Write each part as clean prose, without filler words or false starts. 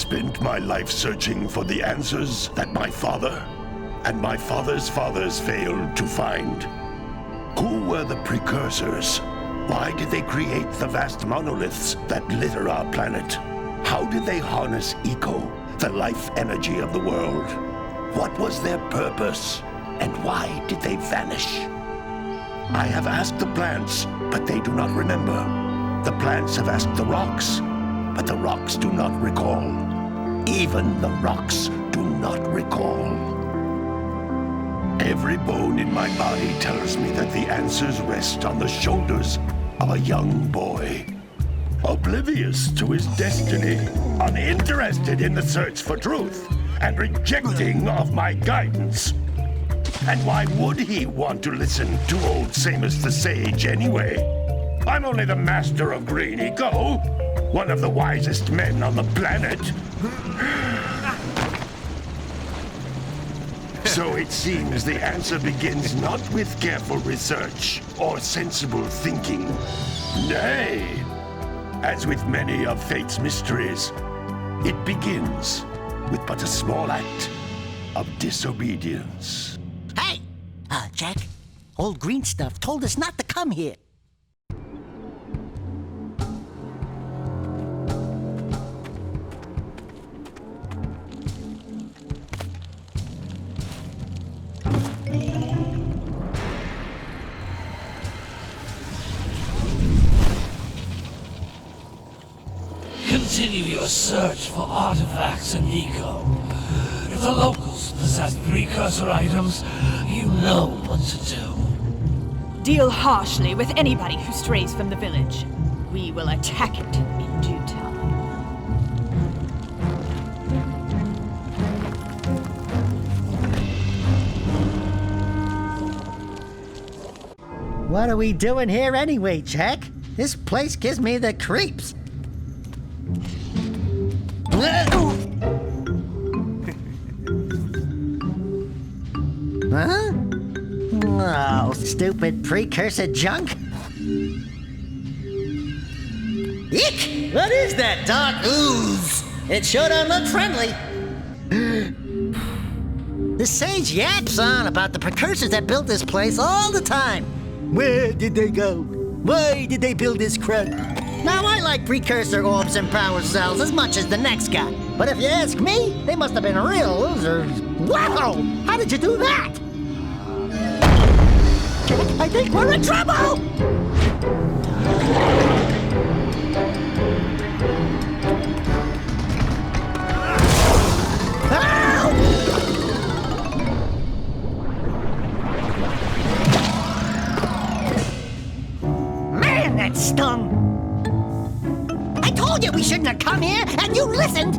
spent my life searching for the answers that my father and my father's fathers failed to find. Who were the precursors? Why did they create the vast monoliths that litter our planet? How did they harness eco, the life energy of the world? What was their purpose? And why did they vanish? I have asked the plants, but they do not remember. The plants have asked the rocks, but the rocks do not recall. Even the rocks do not recall. Every bone in my body tells me that the answers rest on the shoulders of a young boy. Oblivious to his destiny, uninterested in the search for truth, and rejecting of my guidance. And why would he want to listen to old Samus the Sage anyway? I'm only the master of green eco, one of the wisest men on the planet. So it seems the answer begins not with careful research or sensible thinking. Nay, as with many of fate's mysteries, it begins with but a small act of disobedience. Hey! Jack, old green stuff told us not to come here. Continue your search for artifacts and eco. If the locals possess precursor items, you know what to do. Deal harshly with anybody who strays from the village. We will attack it in due time. What are we doing here anyway, Jack? This place gives me the creeps. Huh? Oh, stupid precursor junk. Eek! What is that dark ooze? It sure don't look friendly. The sage yaps on about the precursors that built this place all the time. Where did they go? Why did they build this crap? Now, I like precursor orbs and power cells as much as the next guy. But if you ask me, they must have been real losers. Wow! How did you do that? I think we're in trouble! Man, that stung! I told you we shouldn't have come here, and you listened!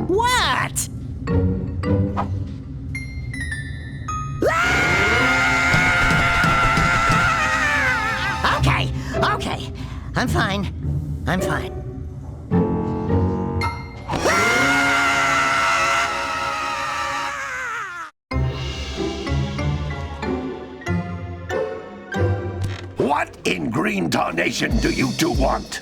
What? Okay. I'm fine. What in green tarnation do you two want?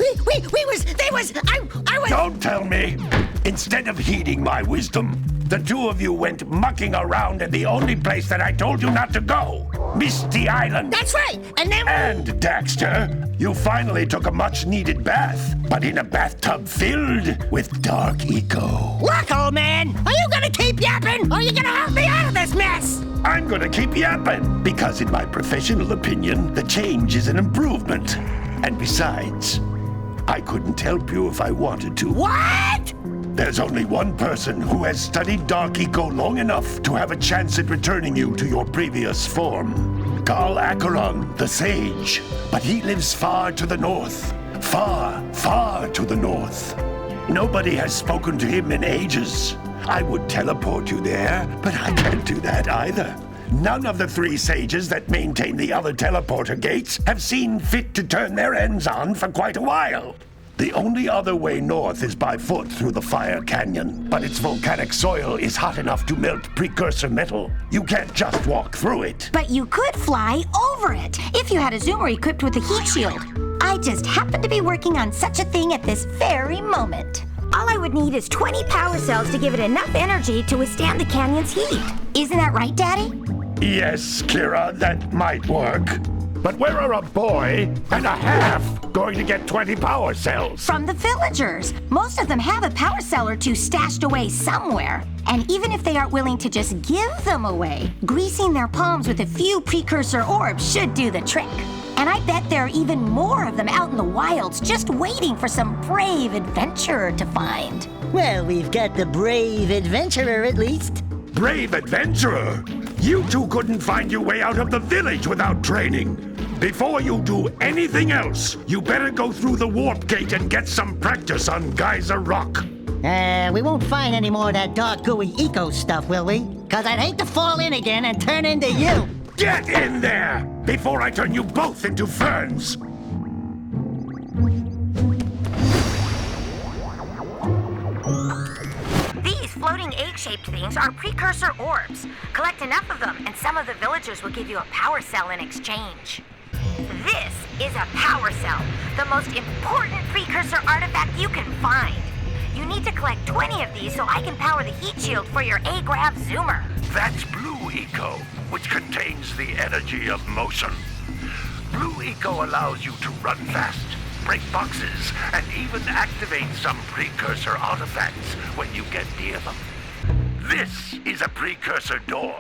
I was... Don't tell me! Instead of heeding my wisdom, the two of you went mucking around in the only place that I told you not to go, Misty Island. That's right, and then... And, Daxter, you finally took a much-needed bath, but in a bathtub filled with dark eco. Look, old man, are you gonna keep yapping, or are you gonna help me out of this mess? I'm gonna keep yapping, because in my professional opinion, the change is an improvement. And besides, I couldn't help you if I wanted to. What? There's only one person who has studied dark eco long enough to have a chance at returning you to your previous form. Carl Acheron, the Sage. But he lives far to the north. Far to the north. Nobody has spoken to him in ages. I would teleport you there, but I can't do that either. None of the three sages that maintain the other teleporter gates have seen fit to turn their ends on for quite a while. The only other way north is by foot through the Fire Canyon, but its volcanic soil is hot enough to melt precursor metal. You can't just walk through it. But you could fly over it if you had a zoomer equipped with a heat shield. I just happen to be working on such a thing at this very moment. All I would need is 20 power cells to give it enough energy to withstand the canyon's heat. Isn't that right, Daddy? Yes, Kira, that might work. But where are a boy and a half going to get 20 power cells? From the villagers. Most of them have a power cell or two stashed away somewhere. And even if they aren't willing to just give them away, greasing their palms with a few precursor orbs should do the trick. And I bet there are even more of them out in the wilds just waiting for some brave adventurer to find. Well, we've got the brave adventurer at least. Brave adventurer? You two couldn't find your way out of the village without training. Before you do anything else, you better go through the warp gate and get some practice on Geyser Rock. We won't find any more of that dark gooey eco stuff, will we? 'Cause I'd hate to fall in again and turn into you. Get in there before I turn you both into ferns. These floating egg-shaped things are precursor orbs. Collect enough of them, and some of the villagers will give you a power cell in exchange. This is a power cell, the most important precursor artifact you can find. You need to collect 20 of these so I can power the heat shield for your A-Grav Zoomer. That's Blue Eco, which contains the energy of motion. Blue Eco allows you to run fast, break boxes, and even activate some precursor artifacts when you get near them. This is a precursor door.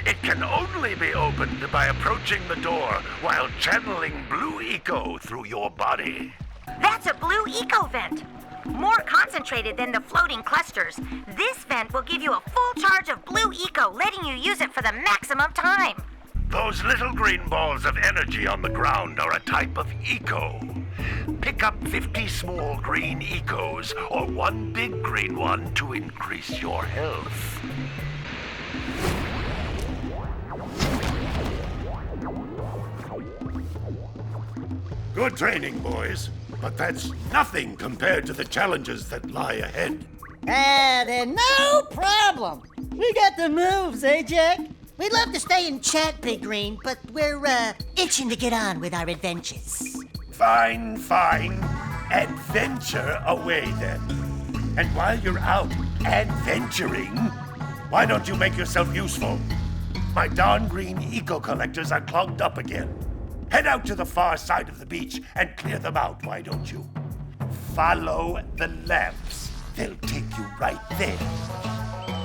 It can only be opened by approaching the door while channeling Blue Eco through your body. That's a Blue Eco vent. More concentrated than the floating clusters. This vent will give you a full charge of Blue Eco, letting you use it for the maximum time. Those little green balls of energy on the ground are a type of eco. Pick up 50 small green ecos or one big green one to increase your health. Good training, boys. But that's nothing compared to the challenges that lie ahead. Then no problem. We got the moves, eh, Jack? We'd love to stay and chat, Big Green, but we're, itching to get on with our adventures. Fine, fine. Adventure away, then. And while you're out adventuring, why don't you make yourself useful? My darn green eco-collectors are clogged up again. Head out to the far side of the beach and clear them out, why don't you? Follow the lamps. They'll take you right there.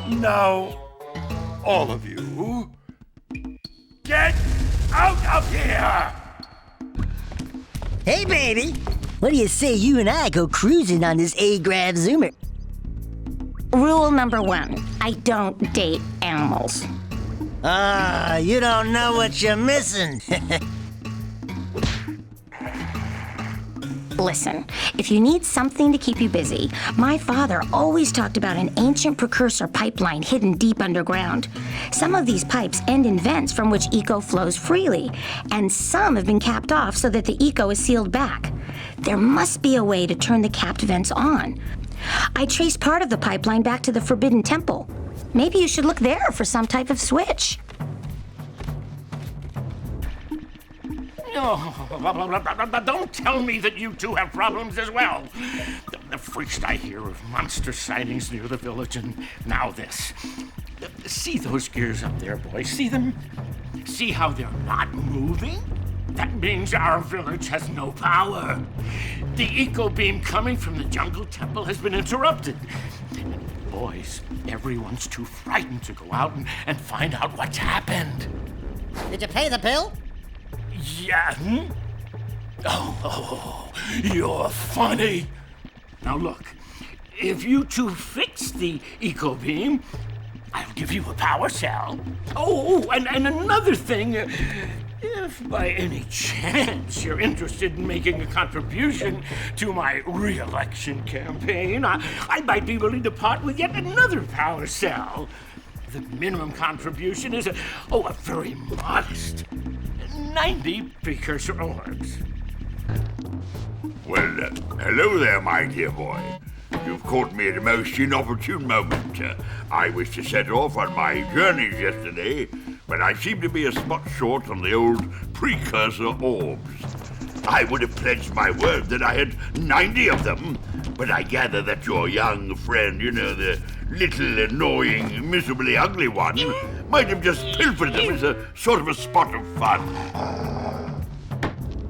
Now, all of you, get out of here! Hey, baby. What do you say you and I go cruising on this A-Grav Zoomer? Rule number 1, I don't date animals. You don't know what you're missing. Listen, if you need something to keep you busy, my father always talked about an ancient precursor pipeline hidden deep underground. Some of these pipes end in vents from which eco flows freely, and some have been capped off so that the eco is sealed back. There must be a way to turn the capped vents on. I traced part of the pipeline back to the Forbidden Temple. Maybe you should look there for some type of switch. Don't tell me that you two have problems as well. The first I hear of monster sightings near the village, and now this. See those gears up there, boys? See them? See how they're not moving? That means our village has no power. The eco beam coming from the jungle temple has been interrupted. And boys, everyone's too frightened to go out and find out what's happened. Did you pay the bill? Yeah. Oh, you're funny. Now look, if you two fix the eco beam, I'll give you a power cell. Oh, and another thing, if by any chance you're interested in making a contribution to my re-election campaign, I might be willing to part with yet another power cell. The minimum contribution is a very modest 90 precursor orbs. Well, hello there, my dear boy. You've caught me at a most inopportune moment. I was to set off on my journeys yesterday, but I seem to be a spot short on the old precursor orbs. I would have pledged my word that I had 90 of them, But I gather that your young friend, you know, the little annoying, miserably ugly one, might have just pilfered them as a sort of a spot of fun.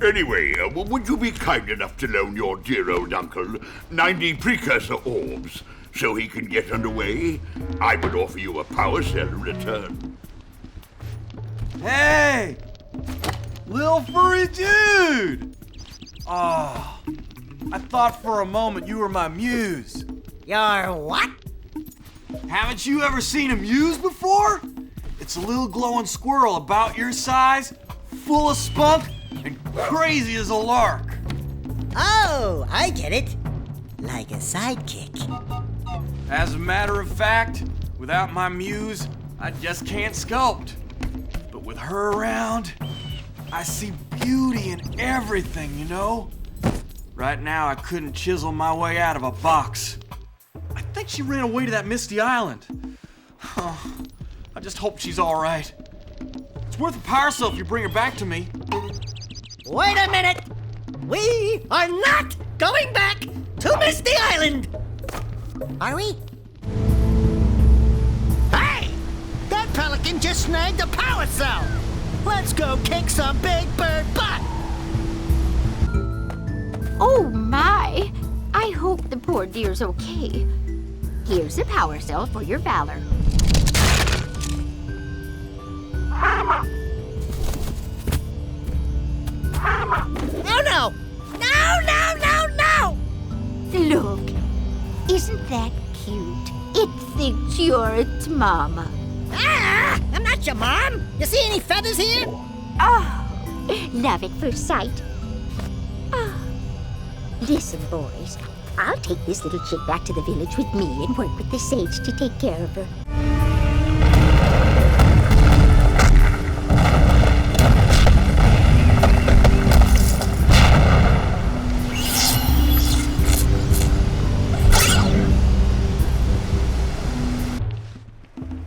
Anyway, would you be kind enough to loan your dear old uncle 90 precursor orbs so he can get underway? I would offer you a power cell in return. Hey! Little furry dude! Oh, I thought for a moment you were my muse. Your what? Haven't you ever seen a muse before? It's a little glowing squirrel about your size, full of spunk, and crazy as a lark. Oh, I get it. Like a sidekick. As a matter of fact, without my muse, I just can't sculpt. But with her around, I see beauty in everything, you know? Right now, I couldn't chisel my way out of a box. I think she ran away to that misty island. I just hope she's all right. It's worth a power cell if you bring her back to me. Wait a minute! We are not going back to Misty Island! Are we? Hey! That pelican just snagged a power cell! Let's go kick some big bird butt! Oh my! I hope the poor dear's okay. Here's a power cell for your valor. Oh no! No, no, no, no! Look, isn't that cute? It thinks you're its mama. Ah! I'm not your mom! You see any feathers here? Oh, love at first sight. Oh. Listen, boys, I'll take this little chick back to the village with me and work with the sage to take care of her.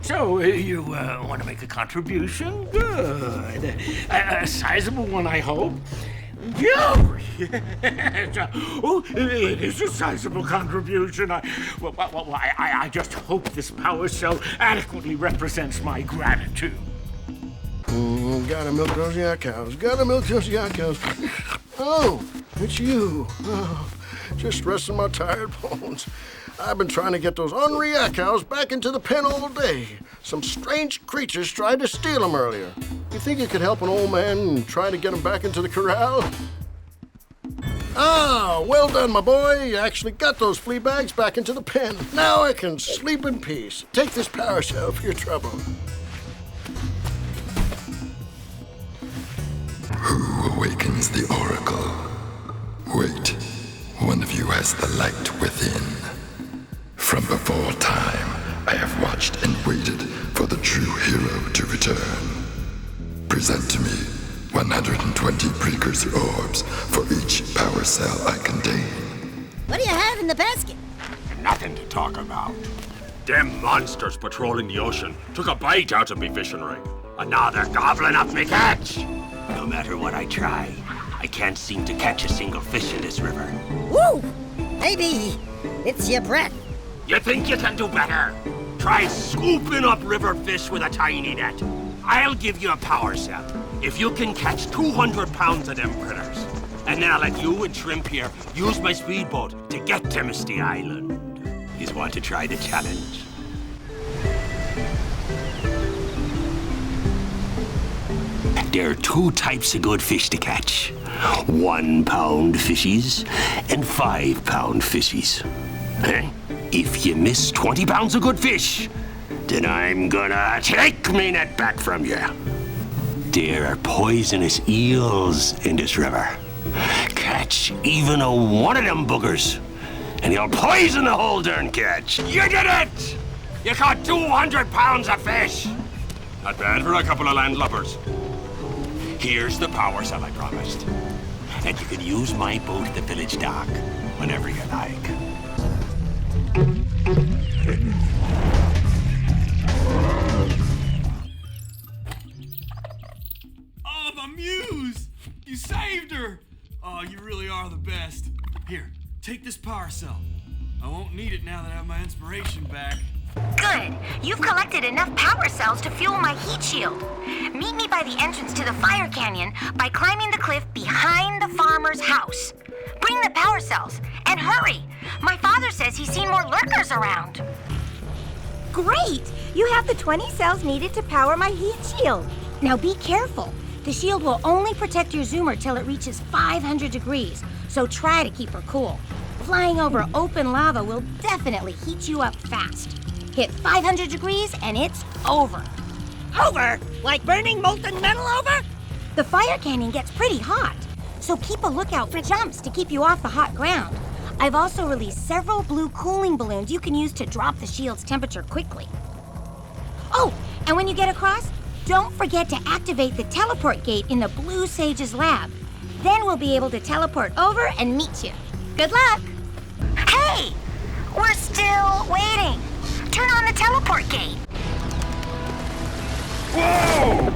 So, you want to make a contribution? Good. A sizable one, I hope. Oh, yes. Oh, it is a sizable contribution. I just hope this power cell adequately represents my gratitude. Gotta milk those yak cows. Gotta milk those yak cows. Oh, it's you. Oh, just resting my tired bones. I've been trying to get those ornery yak cows back into the pen all day. Some strange creatures tried to steal them earlier. You think you could help an old man and try to get them back into the corral? Ah, well done, my boy. You actually got those flea bags back into the pen. Now I can sleep in peace. Take this power cell for your trouble. Who awakens the oracle? Wait, one of you has the light within. From before time, I have watched and waited for the true hero to return. Present to me 120 precursor orbs for each power cell I contain. What do you have in the basket? Nothing to talk about. Them monsters patrolling the ocean took a bite out of me fishing rig. And now they're gobbling up me catch. No matter what I try, I can't seem to catch a single fish in this river. Woo! Maybe it's your breath. You think you can do better? Try scooping up river fish with a tiny net. I'll give you a power cell if you can catch 200 pounds of them critters. And then I'll let you and Shrimp here use my speedboat to get to Misty Island. You want to try the challenge? There are two types of good fish to catch. 1 pound fishies and 5 pound fishies. If you miss 20 pounds of good fish, then I'm gonna take me net back from you. There are poisonous eels in this river. Catch even one of them boogers, and you'll poison the whole darn catch. You did it! You caught 200 pounds of fish. Not bad for a couple of landlubbers. Here's the power cell I promised. And you can use my boat at the village dock whenever you like. Oh, my muse! You saved her! Oh, you really are the best. Here, Take this power cell. I won't need it now that I have my inspiration back. Good. You've collected enough power cells to fuel my heat shield. Meet me by the entrance to the fire canyon by climbing the cliff behind the farmer's house. Bring the power cells, and hurry! My father says he's seen more lurkers around. Great! You have the 20 cells needed to power my heat shield. Now be careful. The shield will only protect your zoomer till it reaches 500 degrees, so try to keep her cool. Flying over open lava will definitely heat you up fast. Hit 500 degrees and it's over. Over? Like burning molten metal over? The fire canyon gets pretty hot, so keep a lookout for jumps to keep you off the hot ground. I've also released several blue cooling balloons you can use to drop the shield's temperature quickly. Oh, and when you get across, don't forget to activate the teleport gate in the Blue Sage's lab. Then we'll be able to teleport over and meet you. Good luck! Hey! We're still waiting. Turn on the teleport gate. Whoa!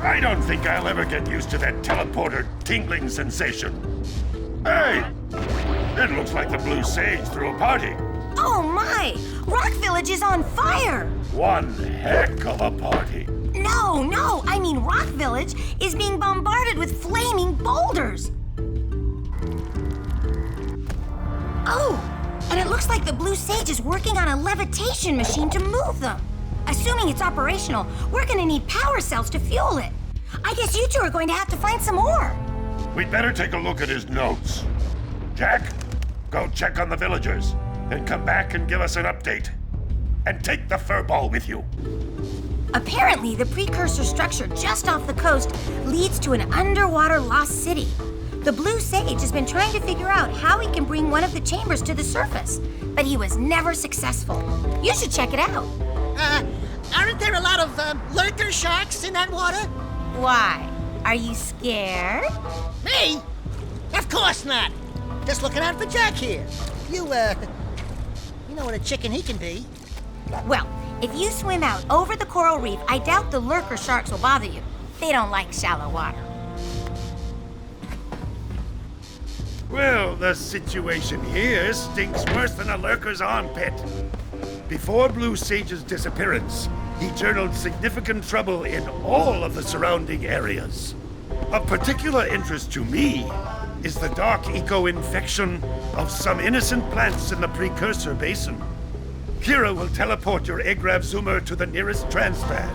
I don't think I'll ever get used to that teleporter tingling sensation. Hey! It looks like the Blue Sage threw a party. Oh my! Rock Village is on fire! One heck of a party. No, I mean Rock Village is being bombarded with flaming boulders. Oh, and it looks like the Blue Sage is working on a levitation machine to move them. Assuming it's operational, we're gonna need power cells to fuel it. I guess you two are going to have to find some more. We'd better take a look at his notes. Jack, go check on the villagers, then come back and give us an update. And take the furball with you. Apparently, the precursor structure just off the coast leads to an underwater lost city. The Blue Sage has been trying to figure out how he can bring one of the chambers to the surface, but he was never successful. You should check it out. Aren't there a lot of lurker sharks in that water? Why? Are you scared? Me? Of course not. Just looking out for Jack here. You know what a chicken he can be. Well, if you swim out over the coral reef, I doubt the lurker sharks will bother you. They don't like shallow water. Well, the situation here stinks worse than a lurker's armpit. Before Blue Sage's disappearance, he journaled significant trouble in all of the surrounding areas. Of particular interest to me is the dark eco-infection of some innocent plants in the Precursor Basin. Kira will teleport your Agrav Zoomer to the nearest transpad.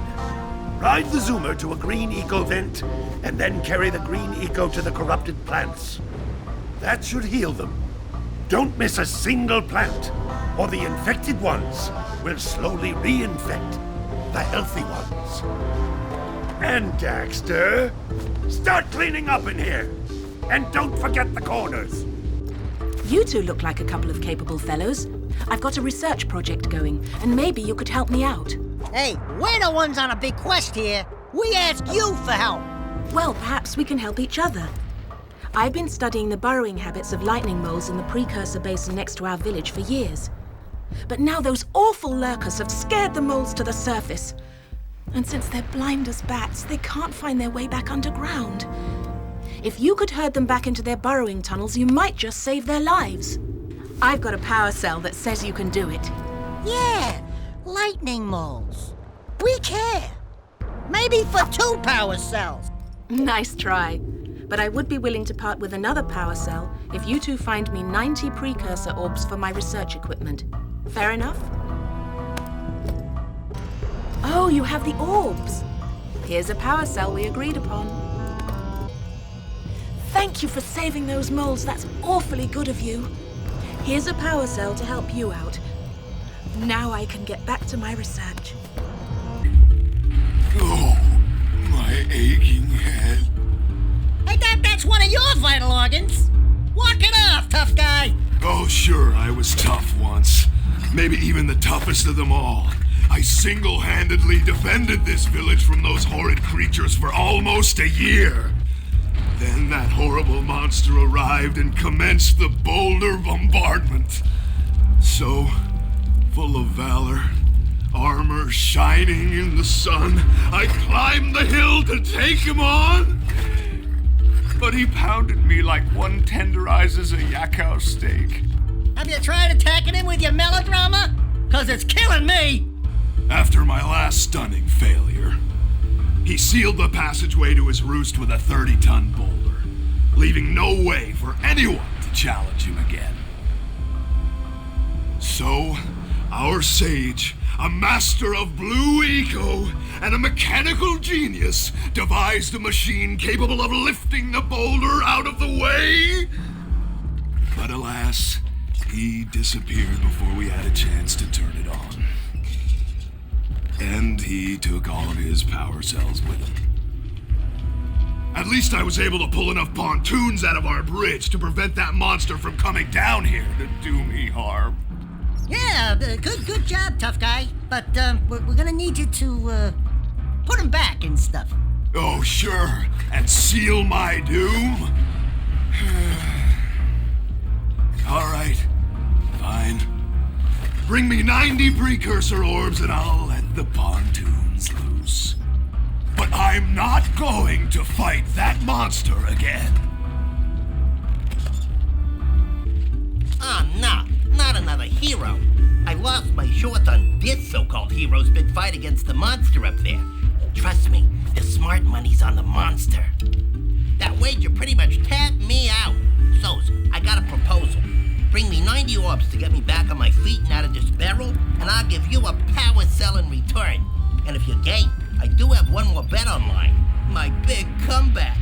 Ride the Zoomer to a green eco vent, and then carry the green eco to the corrupted plants. That should heal them. Don't miss a single plant, or the infected ones will slowly reinfect the healthy ones. And Daxter, start cleaning up in here. And don't forget the corners. You two look like a couple of capable fellows. I've got a research project going, and maybe you could help me out. Hey, we're the ones on a big quest here. We ask you for help. Well, perhaps we can help each other. I've been studying the burrowing habits of lightning moles in the Precursor Basin next to our village for years. But now those awful lurkers have scared the moles to the surface. And since they're blind as bats, they can't find their way back underground. If you could herd them back into their burrowing tunnels, you might just save their lives. I've got a power cell that says you can do it. Yeah, lightning moles. We care. Maybe for 2 power cells. Nice try. But I would be willing to part with another power cell if you two find me 90 precursor orbs for my research equipment. Fair enough? Oh, you have the orbs. Here's a power cell we agreed upon. Thank you for saving those moles. That's awfully good of you. Here's a power cell to help you out. Now I can get back to my research. Oh, my aching head. I thought that's one of your vital organs. Walk it off, tough guy. Oh, sure, I was tough once. Maybe even the toughest of them all. I single-handedly defended this village from those horrid creatures for almost a year. Then that horrible monster arrived and commenced the boulder bombardment. So, full of valor, armor shining in the sun, I climbed the hill to take him on. but he pounded me like one tenderizes a yakao steak. Have you tried attacking him with your melodrama? 'Cause it's killing me! After my last stunning failure, he sealed the passageway to his roost with a 30-ton boulder, leaving no way for anyone to challenge him again. So, our sage, a master of blue eco and a mechanical genius, devised a machine capable of lifting the boulder out of the way. But alas, he disappeared before we had a chance to turn it on. And he took all of his power cells with him. At least I was able to pull enough pontoons out of our bridge to prevent that monster from coming down here to do me harm. Yeah, good job, tough guy. But we're gonna need you to put him back and stuff. Oh, sure. And seal my doom? All right. Fine. Bring me 90 precursor orbs and I'll let the pontoons loose. But I'm not going to fight that monster again. Oh, no. Not another hero. I lost my shorts on this so-called hero's big fight against the monster up there. Trust me, the smart money's on the monster. That wager pretty much tapped me out. So, I got a proposal. Bring me 90 orbs to get me back on my feet and out of this barrel, and I'll give you a power cell in return. And if you're game, I do have one more bet online. My big comeback.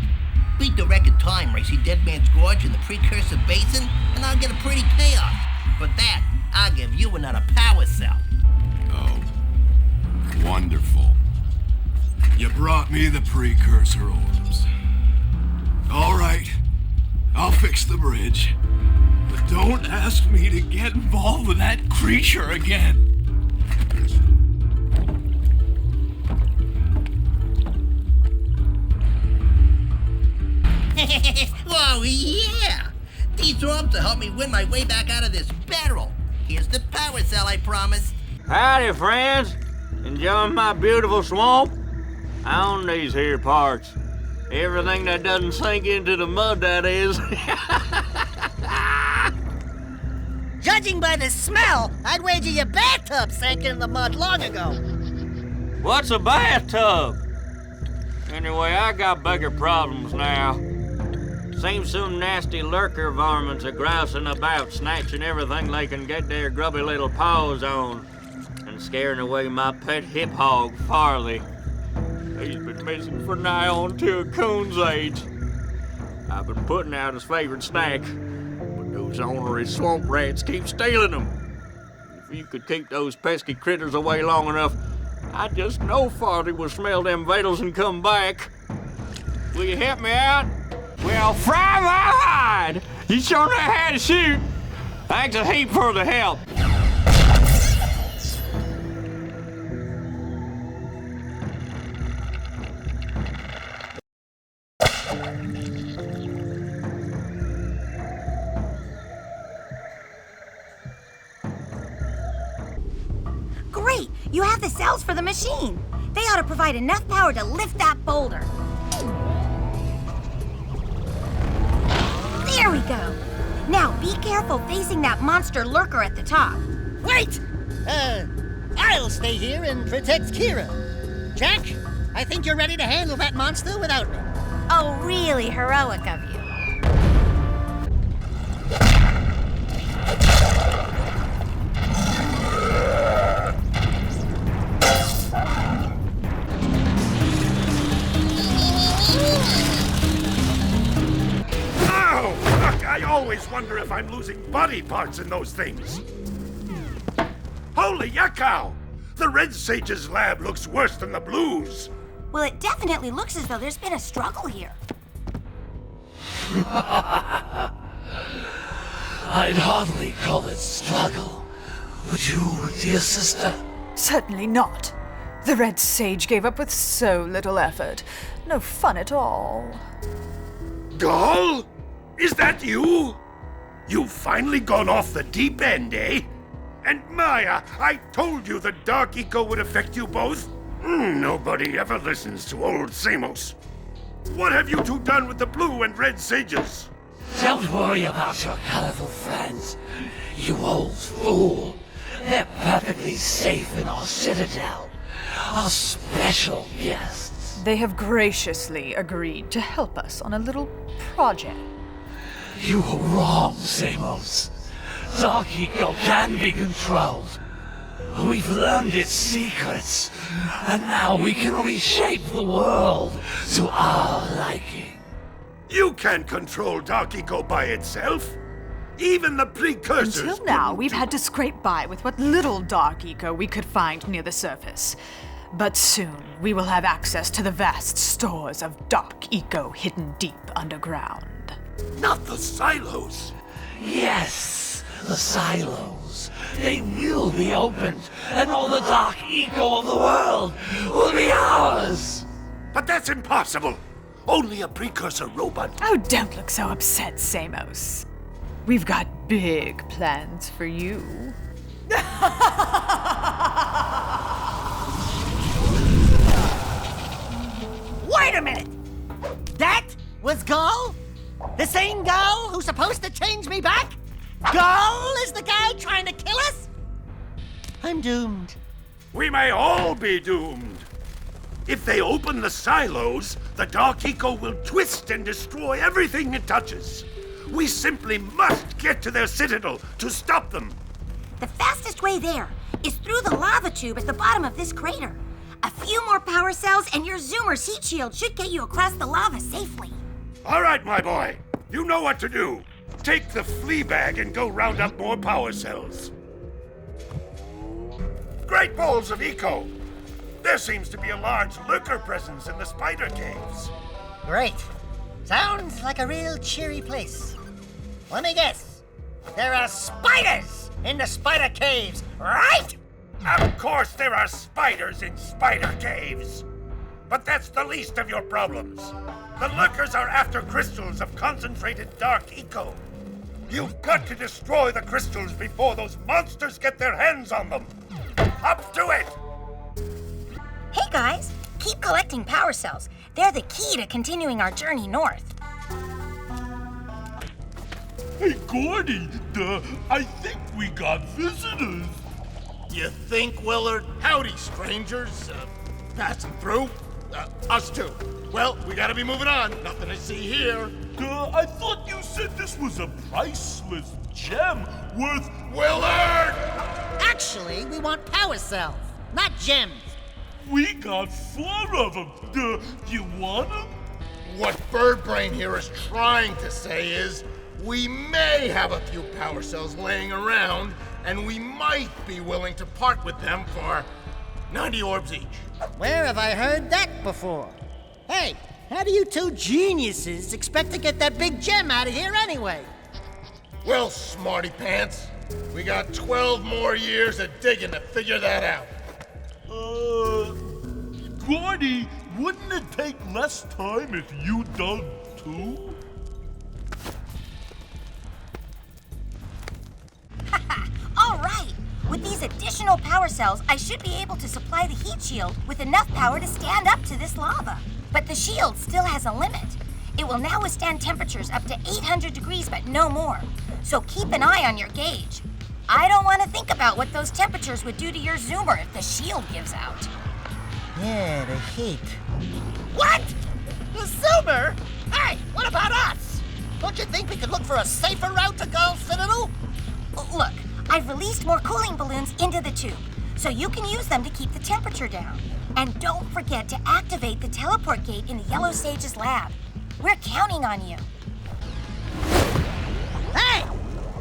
Beat the record time racing Dead Man's Gorge in the Precursor Basin, and I'll get a pretty payoff. For that, I'll give you another power cell. Oh, wonderful. You brought me the precursor orbs. All right, I'll fix the bridge. But don't ask me to get involved with that creature again. Whoa, yeah! These orbs will help me win my way back out of this barrel. Here's the power cell I promised. Howdy, friends. Enjoying my beautiful swamp? I own these here parts. Everything that doesn't sink into the mud, that is. Judging by the smell, I'd wager your bathtub sank in the mud long ago. What's a bathtub? Anyway, I got bigger problems now. Seems some nasty lurker varmints are grousing about, snatching everything they can get their grubby little paws on, and scaring away my pet hip hog, Farley. He's been missing for nigh on to a coon's age. I've been putting out his favorite snack, but those ornery swamp rats keep stealing them. If you could keep those pesky critters away long enough, I just know Farley will smell them vitals and come back. Will you help me out? Well, fry my hide! You sure know how to shoot. Thanks a heap for the help. Great! You have the cells for the machine. They ought to provide enough power to lift that boulder. There we go. Now be careful facing that monster lurker at the top. Wait! I'll stay here and protect Kira. Jack, I think you're ready to handle that monster without me. Oh, really heroic of you. I always wonder if I'm losing body parts in those things. Holy yakao! The Red Sage's lab looks worse than the Blue's. Well, it definitely looks as though there's been a struggle here. I'd hardly call it struggle. Would you, dear sister? Certainly not. The Red Sage gave up with so little effort. No fun at all. Gall? Is that you? You've finally gone off the deep end, eh? And Maya, I told you the dark eco would affect you both. Nobody ever listens to old Samos. What have you two done with the blue and red sages? Don't worry about your colorful friends, you old fool. They're perfectly safe in our citadel. Our special guests. They have graciously agreed to help us on a little project. You were wrong, Samos. Dark Eco can be controlled. We've learned its secrets, and now we can reshape the world to our liking. You can't control Dark Eco by itself. Even the precursors. Until now, we've had to scrape by with what little Dark Eco we could find near the surface. But soon, we will have access to the vast stores of Dark Eco hidden deep underground. Not the silos. Yes, the silos. They will be opened, and all the Dark Eco of the world will be ours. But that's impossible. Only a precursor robot. Oh, don't look so upset, Samos. We've got big plans for you. Wait a minute! That was Gull? The same Gull who's supposed to change me back? Gull is the guy trying to kill us? I'm doomed. We may all be doomed. If they open the silos, the Dark Eco will twist and destroy everything it touches. We simply must get to their citadel to stop them. The fastest way there is through the lava tube at the bottom of this crater. A few more power cells and your Zoomer's heat shield should get you across the lava safely. All right, my boy. You know what to do. Take the flea bag and go round up more power cells. Great balls of eco. There seems to be a large lurker presence in the spider caves. Great. Sounds like a real cheery place. Let me guess. There are spiders in the spider caves, right? Of course there are spiders in spider caves. But that's the least of your problems. The lurkers are after crystals of concentrated Dark Eco. You've got to destroy the crystals before those monsters get their hands on them. Up to it! Hey guys, keep collecting power cells. They're the key to continuing our journey north. Hey, Gordy, I think we got visitors. You think, Willard? Howdy, strangers. Passing through? Us too. Well, we gotta be moving on. Nothing to see here. I thought you said this was a priceless gem worth... Willard! Actually, we want power cells, not gems. We got 4 of them. Do you want them? What Birdbrain here is trying to say is, we may have a few power cells laying around, and we might be willing to part with them for 90 orbs each. Where have I heard that before? Hey, how do you two geniuses expect to get that big gem out of here anyway? Well, smarty pants, we got 12 more years of digging to figure that out. Gordy, wouldn't it take less time if you dug too? All right! With these additional power cells, I should be able to supply the heat shield with enough power to stand up to this lava. But the shield still has a limit. It will now withstand temperatures up to 800 degrees, but no more. So keep an eye on your gauge. I don't want to think about what those temperatures would do to your Zoomer if the shield gives out. Yeah, the heat. What? The Zoomer? Hey, what about us? Don't you think we could look for a safer route to Gull Citadel? Look, I've released more cooling balloons into the tube, so you can use them to keep the temperature down. And don't forget to activate the teleport gate in the Yellow Sage's lab. We're counting on you. Hey!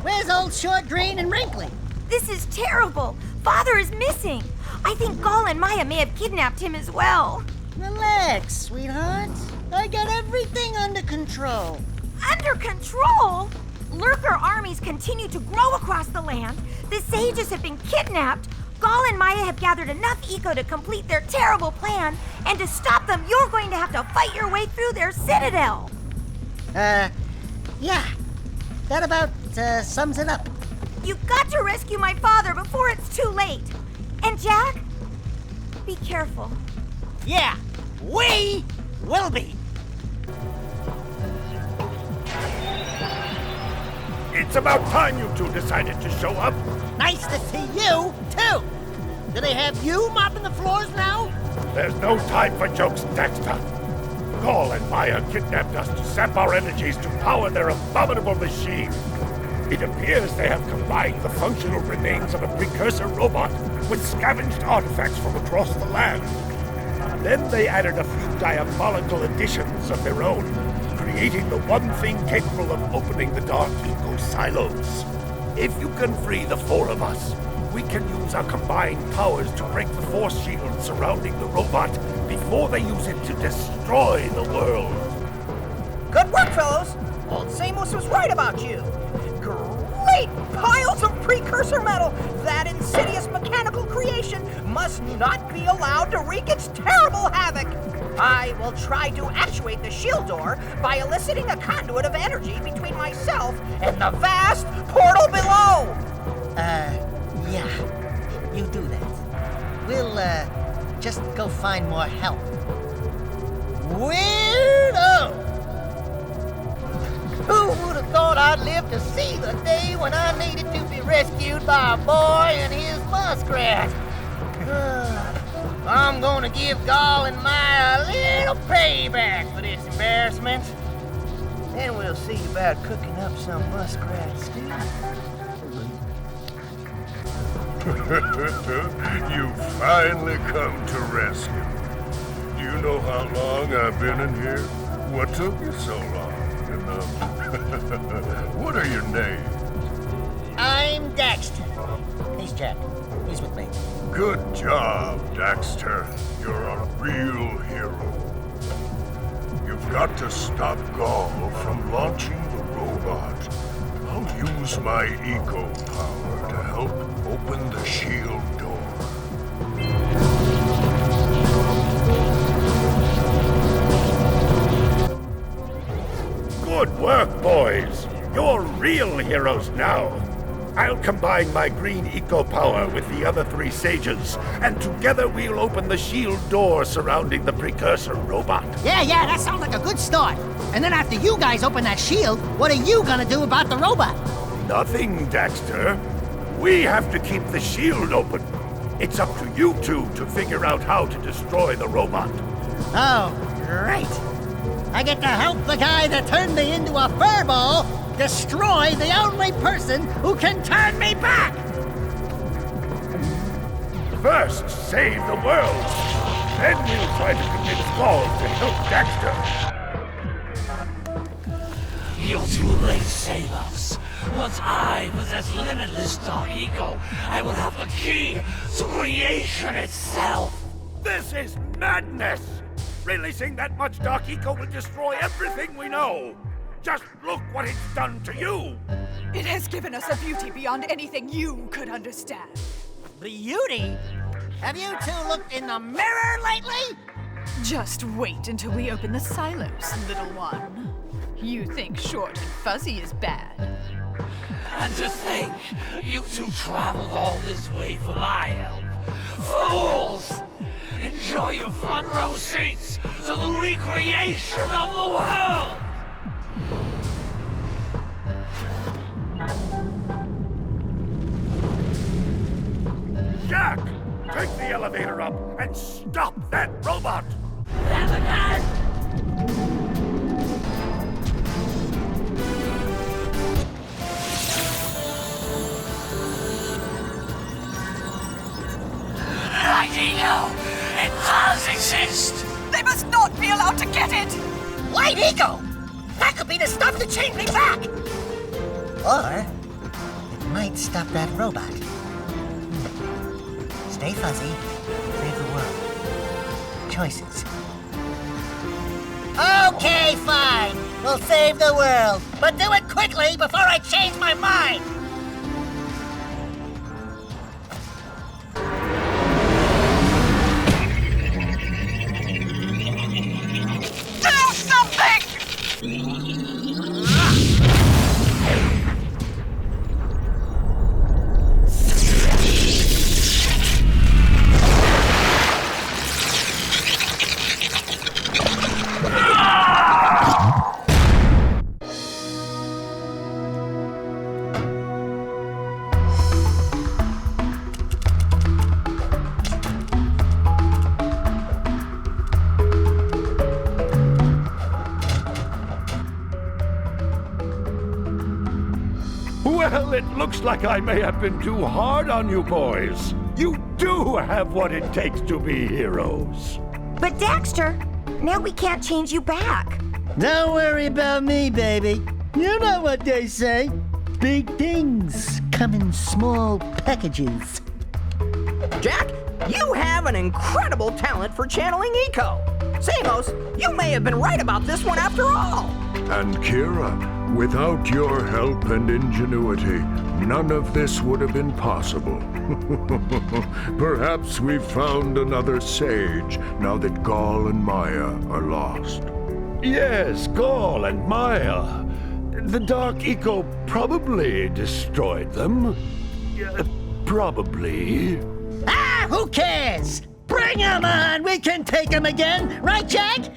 Where's old Short, Green, and Wrinkly? This is terrible. Father is missing. I think Gull and Maya may have kidnapped him as well. Relax, sweetheart. I got everything under control. Under control? Lurker armies continue to grow across the land. The sages have been kidnapped. Gull and Maya have gathered enough eco to complete their terrible plan. And to stop them, you're going to have to fight your way through their citadel. Yeah. That about sums it up. You've got to rescue my father before it's too late. And Jack, be careful. Yeah, we will be. It's about time you two decided to show up. Nice to see you, too. Do they have you mopping the floors now? There's no time for jokes, Daxter. Gall and Maya kidnapped us to sap our energies to power their abominable machine. It appears they have combined the functional remains of a precursor robot with scavenged artifacts from across the land. Then they added a few diabolical additions of their own, creating the one thing capable of opening the Dark Eco silos. If you can free the four of us, we can use our combined powers to break the force shield surrounding the robot before they use it to destroy the world. Good work, fellows! Old Samos was right about you. Great piles of precursor metal! That insidious mechanical creation must not be allowed to wreak its terrible havoc! I will try to actuate the shield door by eliciting a conduit of energy between myself and the vast portal below! Yeah. You do that. We'll, just go find more help. Weirdo! Who would have thought I'd live to see the day when I needed to be rescued by a boy and his muskrat? I'm gonna give Gall and Maya a little payback for this embarrassment. Then we'll see about cooking up some muskrat stew. You finally come to rescue. Do you know how long I've been in here? What took you so long? And, what are your names? I'm Daxter. He's Jack. He's with me. Good job, Daxter. You're a real hero. You've got to stop Gall from launching the robot. I'll use my eco power to help open the shield door. Good work, boys. You're real heroes now. I'll combine my green eco power with the other three sages, and together we'll open the shield door surrounding the precursor robot. Yeah, that sounds like a good start. And then after you guys open that shield, what are you gonna do about the robot? Nothing, Daxter. We have to keep the shield open. It's up to you two to figure out how to destroy the robot. Oh, great. I get to help the guy that turned me into a furball destroy the only person who can turn me back! First, save the world. Then we'll try to convince Gall to help Daxter. You're too late, Samos. Once I possess limitless Dark Eco, I will have the key to creation itself. This is madness! Releasing that much Dark Eco will destroy everything we know. Just look what it's done to you! It has given us a beauty beyond anything you could understand. Beauty? Have you two looked in the mirror lately? Just wait until we open the silos, little one. You think short and fuzzy is bad. And to think, you two traveled all this way for my help. Fools! Enjoy your front row seats to the recreation of the world! Jack! Take the elevator up and stop that robot! Then again! Eco! It does exist! They must not be allowed to get it! Light Eco! That could be the stuff to change me back! Or it might stop that robot. Stay fuzzy, save the world. Choices. Okay, fine. We'll save the world. But do it quickly before I change my mind! Do something! it looks like I may have been too hard on you boys. You do have what it takes to be heroes. But Daxter, now we can't change you back. Don't worry about me, baby. You know what they say. Big things come in small packages. Jak, you have an incredible talent for channeling Eco. Samos, you may have been right about this one after all. And Kira, without your help and ingenuity, none of this would have been possible. Perhaps we've found another sage now that Gaul and Maya are lost. Yes, Gaul and Maya. The Dark Eco probably destroyed them. Probably. Ah, who cares? Bring 'em on! We can take 'em again! Right, Jak?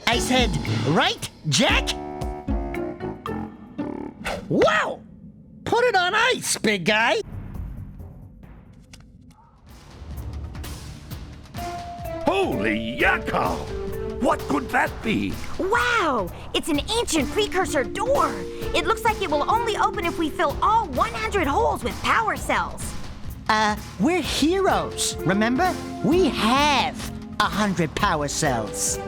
I said, right, Jak? Wow! Put it on ice, big guy! Holy yakkow! What could that be? Wow! It's an ancient precursor door. It looks like it will only open if we fill all 100 holes with power cells. We're heroes, remember? We have 100 power cells.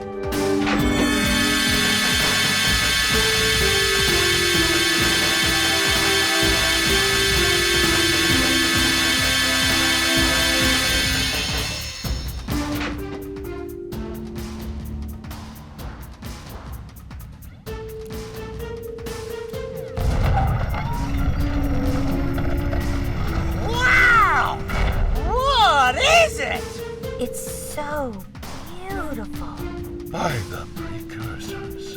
It's so beautiful. By the precursors.